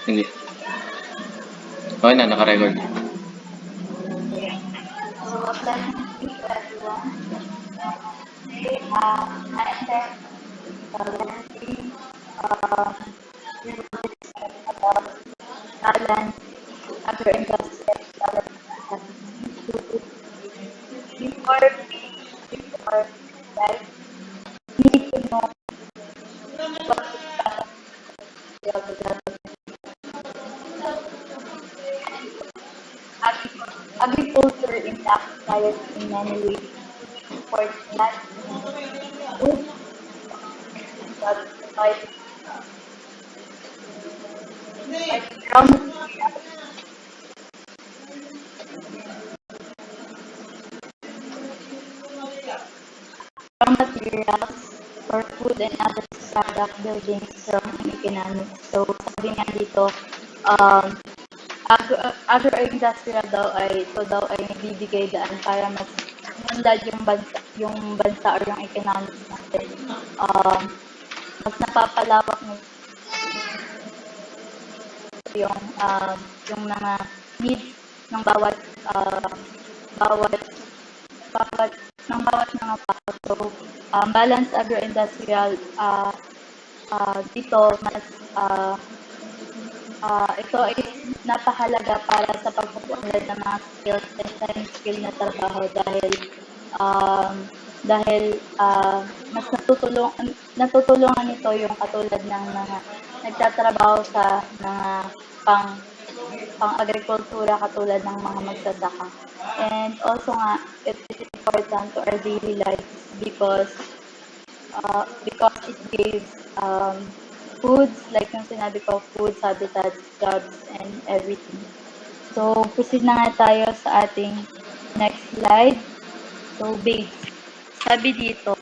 Sige. Okay na, naka-record. So, a pleasant evening to everyone. Today, I am Leslie. We will discuss about balance agro-industrial development strategy. Before before that, we need to know what is industrial development. Agriculture impacts society in many ways, supports livelihood, food, and jobs, providing raw materials for food and other product building strong economics. So, sabi nga dito, um, agro-industrial daw ay ito daw ay nagbibigay daan para mas umunlad yung bansa or yung economics natin. Um, mas napapalawak na yung mga needs ng bawat bawat bawat mga tao. So, balance agro-industrial dito mas ito ay napahalaga para sa pagpapaunlad ng mga skills and time-skill na trabaho um, dahil mas natutulungan nito yung katulad ng mga nagtatrabaho sa mga pang pang-agrikultura katulad ng mga magsasaka. And also nga, it is important to our daily lives because it gives foods, like yung sinabi ko, foods, habitats, jobs, and everything. So, proceed na nga tayo sa ating next slide. So, base. Sabi dito,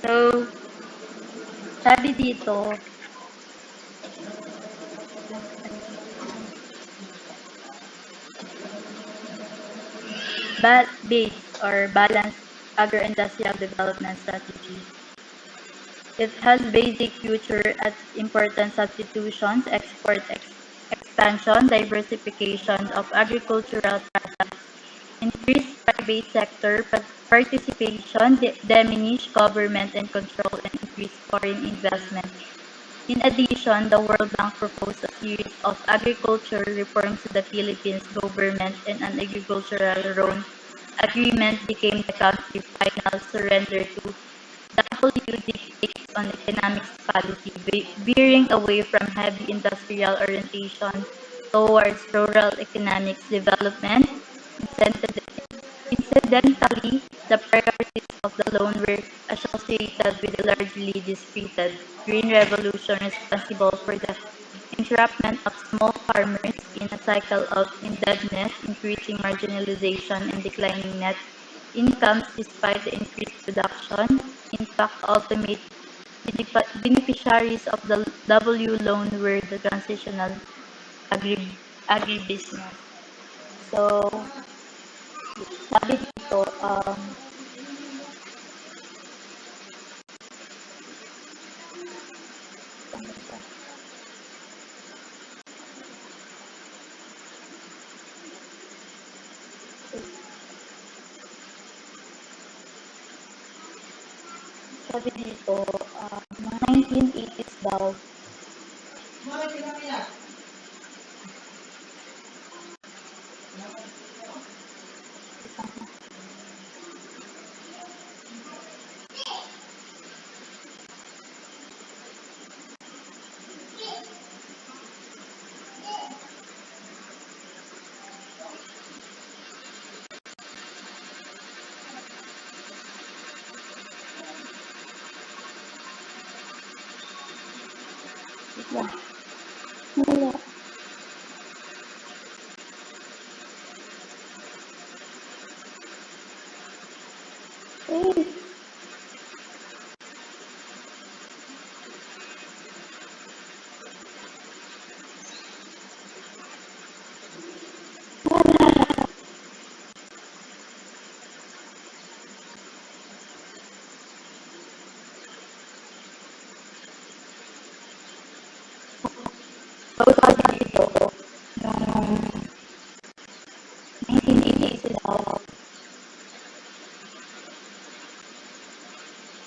so, sabi dito, base or balanced agro-industrial development strategy. It has basic future at important substitutions, expansion, diversification of agricultural products, increased private sector participation, diminish government and control, and increase foreign investment. In addition, the World Bank proposed a series of agriculture reforms to the Philippines government, and an agricultural loan agreement became the country's final surrender to dictates on economics policy, veering away from heavy industrial orientation towards rural economics development. Incidentally, the priorities of the loan were associated with the largely disputed Green Revolution responsible for the entrapment of small farmers in a cycle of indebtedness, increasing marginalization, and declining net incomes despite the increased production. In fact, ultimate beneficiaries of the W loan were the transitional agribusiness. So, sabi dito, sabi dito, mga 1980s daw, wala. Eh, sabi dito, nung 1980s daw,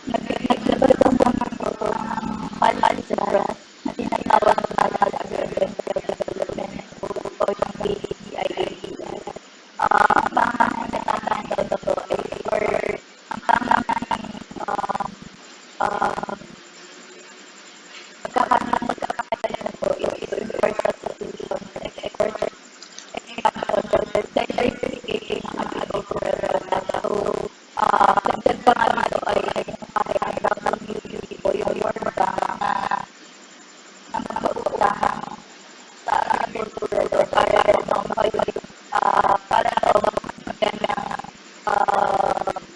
naglabas ang mga photo ng palparas na tinatawag na talaga development o yung BCIA. Ang pangalan na tatandaan na to ay for ang pangalan ng pagkakataon na to is import substitution, export expansion, diversification ng agricultural data. So, dagdag pa nga dito ay kaya WUP po yung formula na mauutahan sa agricultural o para daw magandang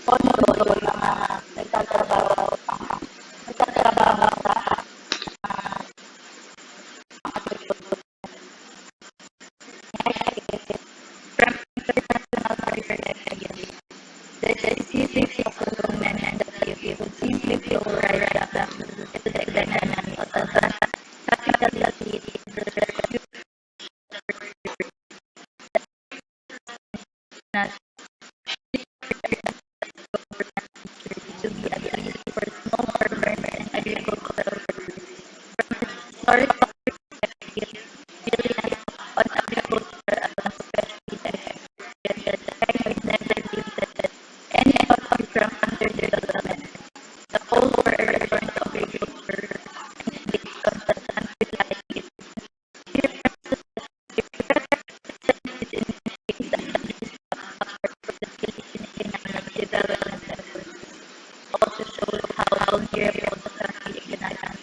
pondo yung mga nagtatrabaho sa from international perspective. The statistics of development and the PUP would simply provide the dynamic of the capitality in the respective na to be ability for small farmers and agricultural workers. From a historical perspective, reliance on agriculture as especially the China never limited any country from underdevelopment. The call for a return to agriculture and based on constant relying it in ways that can disrupt economic development efforts. Also shows how vulnerable the country economic are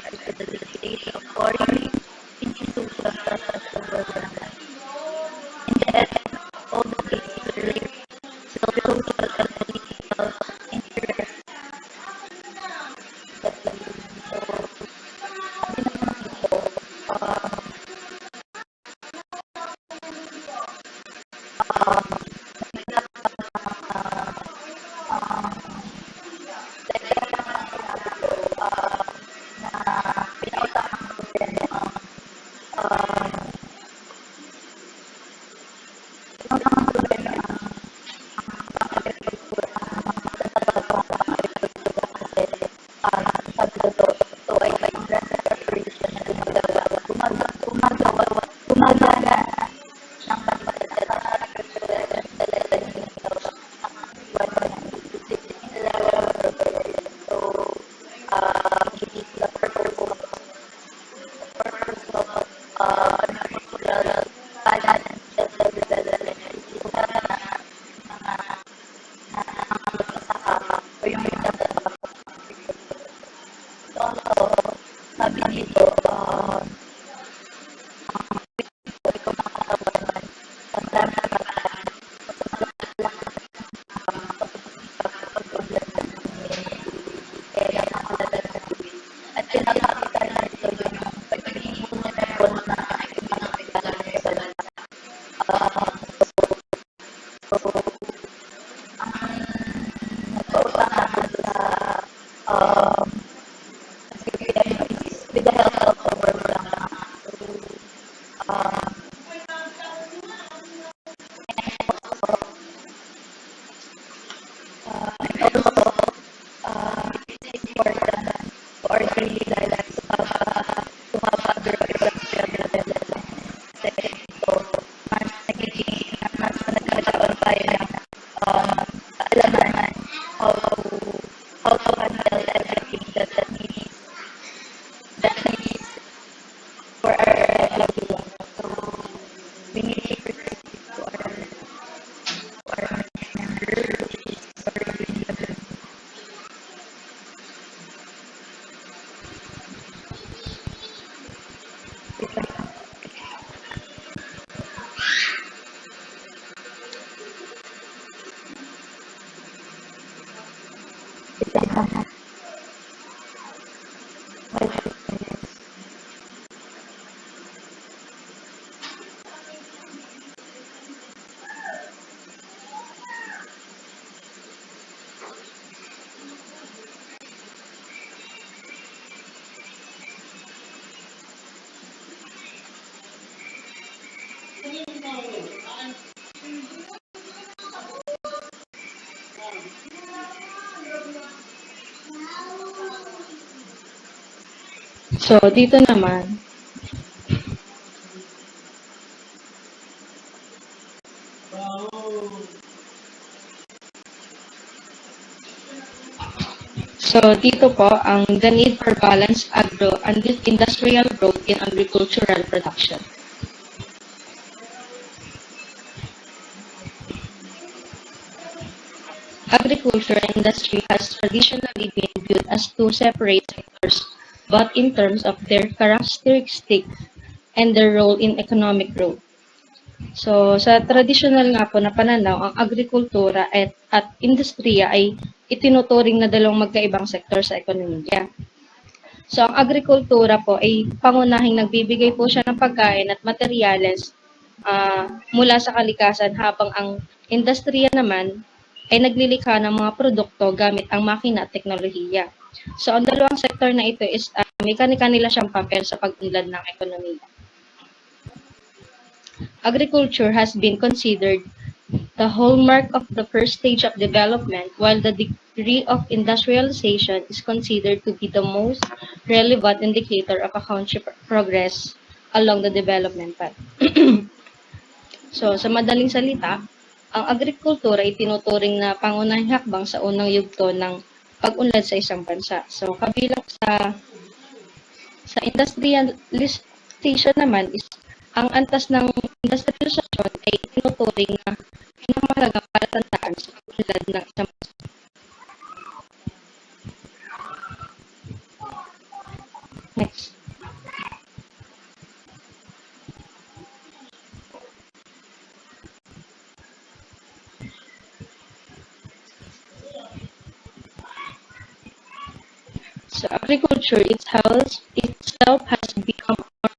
to the dictates of foreign institutions such as the World Bank. In the end, all the cases relate to social and political interests that the so sabi naman dito, pinautahan ko din sabi ko to ay kailan sa preparation na gumagana ng pagpapagdala at agricultural it is the purpose of agricultural balance and development is magsasaka o yung may nagtatapos. So, sabi dito, ikaw makakawalan sa dami na bataan sa pag-ulan ng kaya nakalalan na at pinakakita na ito yung pagiging vulnerable na economic balance sa bansa. So, ang nagpautahan sa with the help of the World Bank. So, it's important for our daily lives to have agricultural development. Second, so, mas nagkakaroon tayo ng kaalaman how to handle everything that needs for our everyone. So, So, dito naman, so dito po ang the need for balanced agro and industrial growth in agricultural production. Agriculture and industry has traditionally been viewed as two separate sectors, but in terms of their characteristics and their role in economic growth. So, sa traditional nga po na pananaw, ang agrikultura at industriya ay itinuturing na dalawang magkaibang sektor sa ekonomiya. So, ang agrikultura po ay pangunahing nagbibigay po siya ng pagkain at materyales mula sa kalikasan habang ang industriya naman ay naglilikha ng mga produkto gamit ang makina at teknolohiya. So, ang dalawang sektor na ito is may kani-kanila siyang papel sa pag-unlad ng ekonomiya. Agriculture has been considered the hallmark of the first stage of development, while the degree of industrialization is considered to be the most relevant indicator of a country's progress along the development path. So, sa madaling salita, ang agrikultura ay tinuturing na pangunahing hakbang sa unang yugto ng pag-unlad sa isang bansa. So, kabilang sa industrialization naman is ang antas ng industrialisasyon ay tinuturing na pinakamahalagang palatandaan sa pag-unlad ng isang bansa. Next. So agriculture itself has become more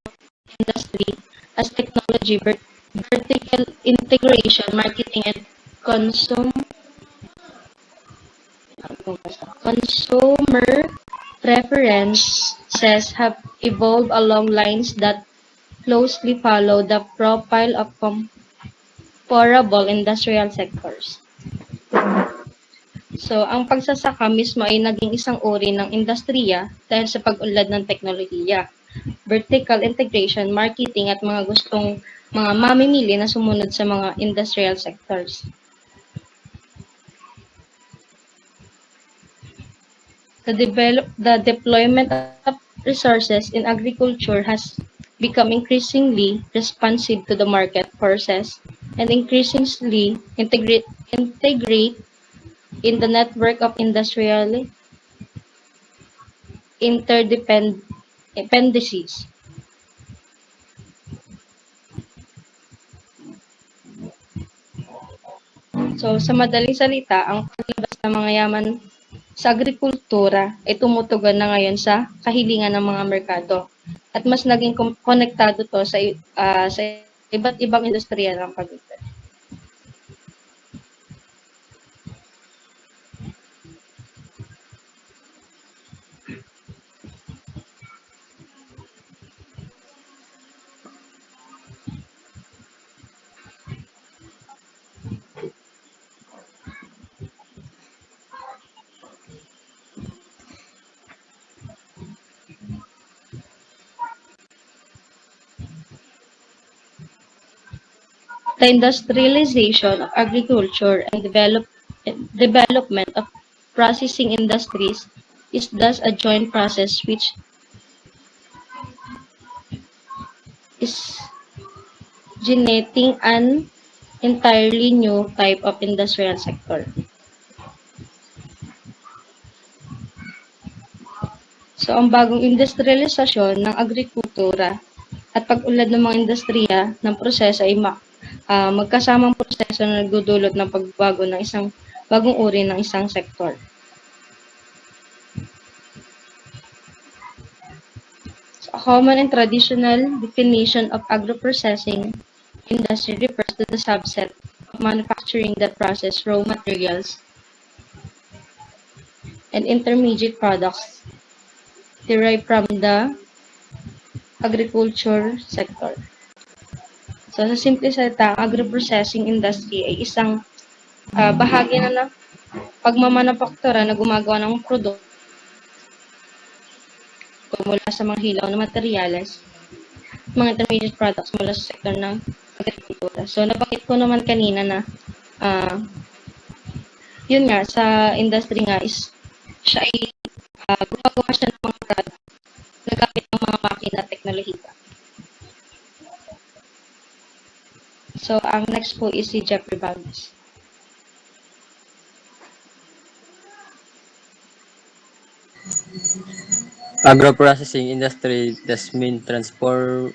industry as technology, vertical integration, marketing, and consumer preferences have evolved along lines that closely follow the profile of comparable industrial sectors. So, ang pagsasaka mismo ay naging isang uri ng industriya dahil sa pag-unlad ng teknolohiya, vertical integration, marketing at mga gustong mga mamimili na sumunod sa mga industrial sectors. The deployment of resources in agriculture has become increasingly responsive to the market forces and increasingly integrate in the network of industrial interdependencies. So, sa madaling salita, ang paglabas ng mga yaman sa agrikultura ay tumutugon na ngayon sa kahilingan ng mga merkado. At mas naging konektado to sa iba't ibang industriya ng pagitan. The industrialization of agriculture and development of processing industries is thus a joint process which is generating an entirely new type of industrial sector. So, ang bagong industrialisasyon ng agrikultura at pag-unlad ng mga industriya ng proseso ay magkasamang proseso na nagdudulot ng pagbago ng isang bagong uri ng isang sektor. So, a common and traditional definition of agro-processing industry refers to the subset of manufacturing that process raw materials and intermediate products derived from the agriculture sector. So, sa simple salita, ang agro-processing industry ay isang bahagi na ng pagmamanufaktura na gumagawa ng produkto mula sa mga hilaw na materyales, mga intermediate products mula sa sektor ng agrikultura. So, nabanggit ko naman kanina na yun nga, sa industry nga is siya ay gumagawa siya ng mga product na gamit ng mga makina at teknolohiya. So, ang next po is si Jeffrey Valdez. Agro-processing industry does mean transforming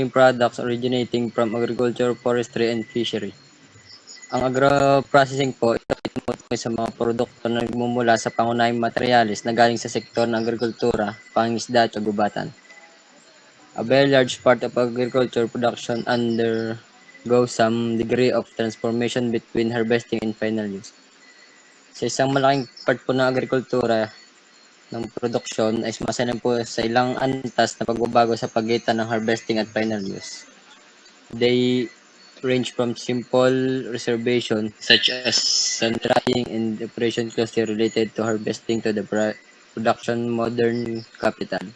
products originating from agriculture, forestry, and fishery. Ang agro-processing po, ito ay tumutukoy sa mga produkto na nagmumula sa pangunahing materyales na galing sa sektor ng agrikultura, pangingisda at kagubatan. A very large part of agriculture production undergoes some degree of transformation between harvesting and final use. Sa isang malaking part po ng agrikultura, ng produksyon ay sumasalang po sa ilang antas na pagbabago sa pagitan ng harvesting at final use. They range from simple reservation such as sun drying and operation closely related to harvesting to the production modern capital.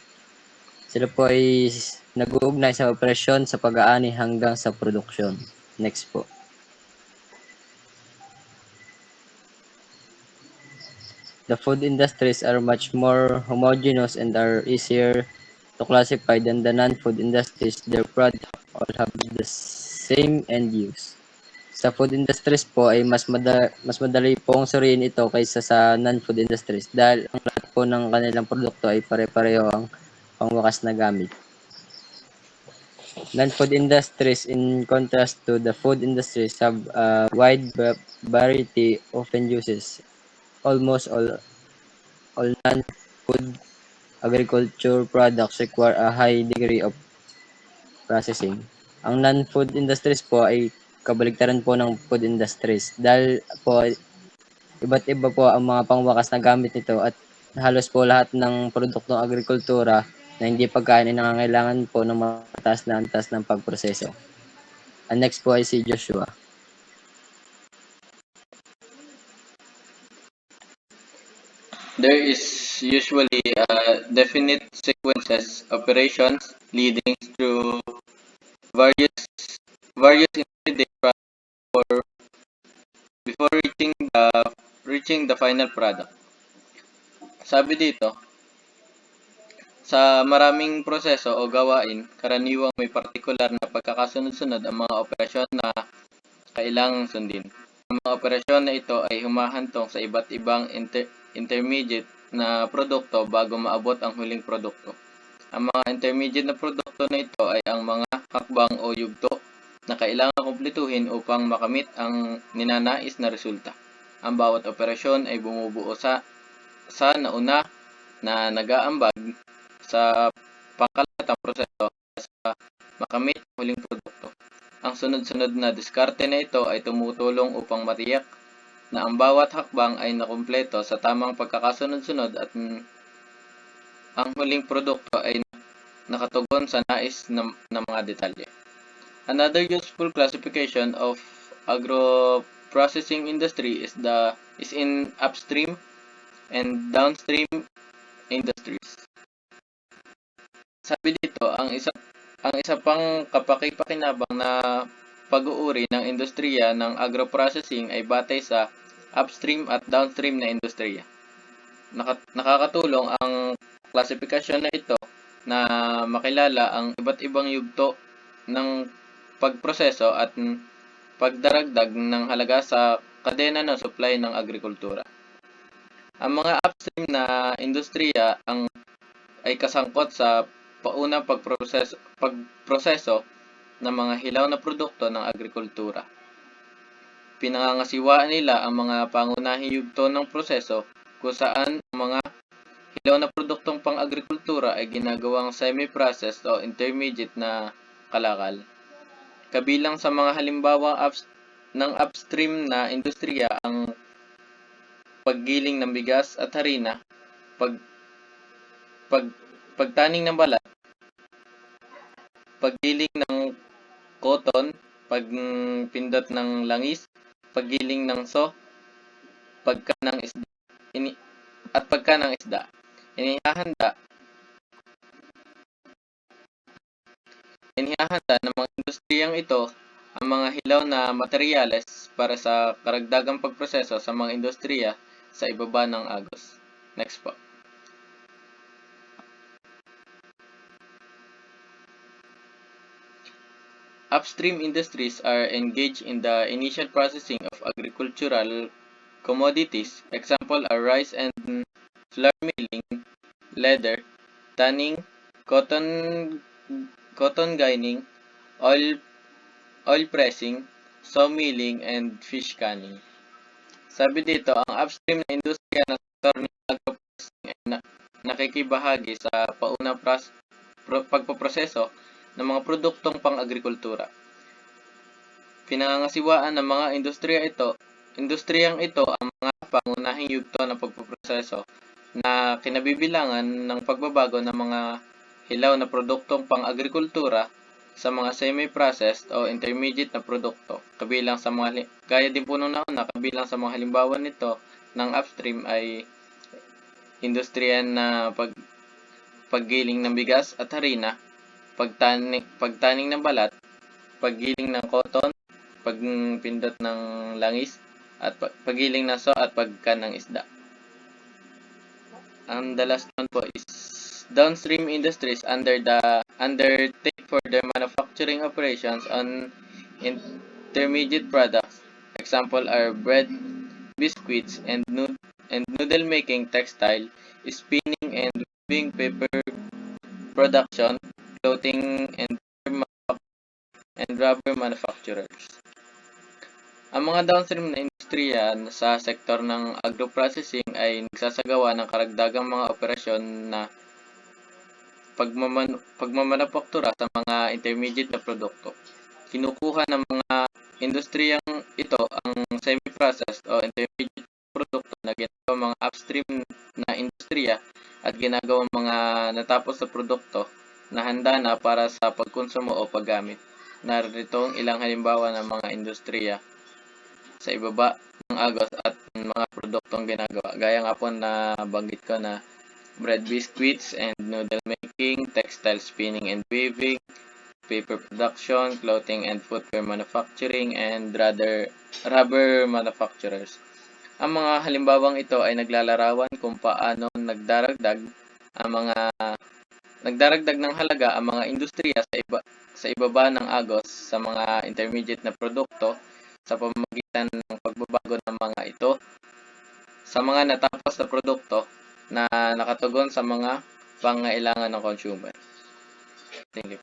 Sila po ay nag-uugnay sa operasyon sa pag-aani hanggang sa produksyon. Next po. The food industries are much more homogeneous and are easier to classify than the non-food industries. Their products all have the same end use. Sa food industries po ay mas madali pong suriin ito kaysa sa non-food industries dahil ang lahat po ng kanilang produkto ay pare-pareho ang pangwakas na gamit. Non-food industries, in contrast to the food industries, have a wide variety of end uses. Almost all non-food agriculture products require a high degree of processing. Ang non-food industries po ay kabaligtaran po ng food industries dahil po iba't iba po ang mga pangwakas na gamit nito at halos po lahat ng produktong agrikultura na hindi pagkain ay nangangailangan po ng mataas na antas ng pagproseso. Ang next po ay si Joshua. There is usually definite sequences operations leading through various intermediate processes before reaching the final product. Sabi dito, sa maraming proseso o gawain, karaniwang may partikular na pagkakasunod-sunod ang mga operasyon na kailangang sundin. Ang mga operasyon na ito ay humahantong sa iba't ibang intermediate na produkto bago maabot ang huling produkto. Ang mga intermediate na produkto na ito ay ang mga hakbang o yugto na kailangan kumpletuhin upang makamit ang ninanais na resulta. Ang bawat operasyon ay bumubuo sa nauna na nag-aambag sa pangkalatang proseso sa makamit ang huling produkto. Ang sunod-sunod na diskarte na ito ay tumutulong upang matiyak na ang bawat hakbang ay nakumpleto sa tamang pagkakasunod-sunod at ang huling produkto ay nakatugon sa nais na mga detalye. Another useful classification of agro-processing industry is in upstream and downstream industries. Sabi dito, ang isa pang kapaki-pakinabang na pag-uuri ng industriya ng agro-processing ay batay sa upstream at downstream na industriya. Nakakatulong ang klasifikasyon na ito na makilala ang iba't ibang yugto ng pagproseso at pagdaragdag ng halaga sa kadena ng supply ng agrikultura. Ang mga upstream na industriya ay kasangkot sa paunang pagproseso ng mga hilaw na produkto ng agrikultura. Pinangangasiwaan nila ang mga pangunahing yugto ng proseso kung saan ang mga hilaw na produktong pang-agrikultura ay ginagawang semi-processed o intermediate na kalakal. Kabilang sa mga halimbawa ng upstream na industriya ang paggiling ng bigas at harina, pagtaning ng balat, paggiling ng cotton, pagpindot ng langis, paggiling ng pagka ng isda. Inihahanda ng mga industriyang ito ang mga hilaw na materyales para sa karagdagang pagproseso sa mga industriya sa ibaba ng agos. Next po. Upstream industries are engaged in the initial processing of agricultural commodities. Example are rice and flour milling, leather, tanning, cotton ginning, oil pressing, sawmilling, and fish canning. Sabi dito, ang upstream na industriya ng sektor ng agro-processing ay nakikibahagi sa paunang pagpoproseso ng mga produktong pang-agrikultura. Pinangangasiwaan ng mga industriyang ito ang mga pangunahing yugto ng pagpoproseso na kinabibilangan ng pagbabago ng mga hilaw na produktong pang-agrikultura sa mga semi-processed o intermediate na produkto. Gaya din po nung nauna, kabilang sa mga halimbawa nito ng upstream ay industriya na paggiling ng bigas at harina, pagtaning ng balat, paggiling ng cotton, pagpindot ng langis, at paggiling ng saw at pagkan ng isda. And the last one po is downstream industries undertake for their manufacturing operations on intermediate products. Example are bread, biscuits, and noodle making, textile, spinning and weaving, paper production, clothing, and rubber manufacturers. Ang mga downstream na industriya sa sektor ng agro-processing ay nagsasagawa ng karagdagang mga operasyon na pagmamanufaktura sa mga intermediate na produkto. Kinukuha ng mga industriyang ito ang semi-processed o intermediate produkto na ginagawa mga upstream na industriya at ginagawang mga natapos na produkto na handa na para sa pagkonsumo o paggamit. Narito ang ilang halimbawa ng mga industriya sa ibaba ng agos at mga produktong ginagawa. Gaya nga po na banggit ko na bread, biscuits, and noodle making, textile spinning and weaving, paper production, clothing and footwear manufacturing, and rubber manufacturers. Ang mga halimbawang ito ay naglalarawan kung paano nagdaragdag ng halaga ang mga industriya sa ibaba ng agos sa mga intermediate na produkto sa pamamagitan ng pagbabago ng mga ito sa mga natapos na produkto na nakatugon sa mga pangangailangan ng consumer. Thank you.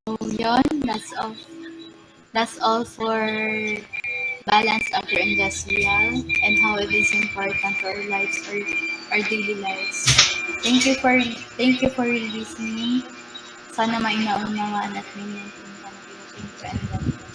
So, yun, that's all for balanced agro-industrial and how it is important to our lives or our daily lives. Thank you for listening. Sana mainaunawan at may maintindihan. Thank you and God bless.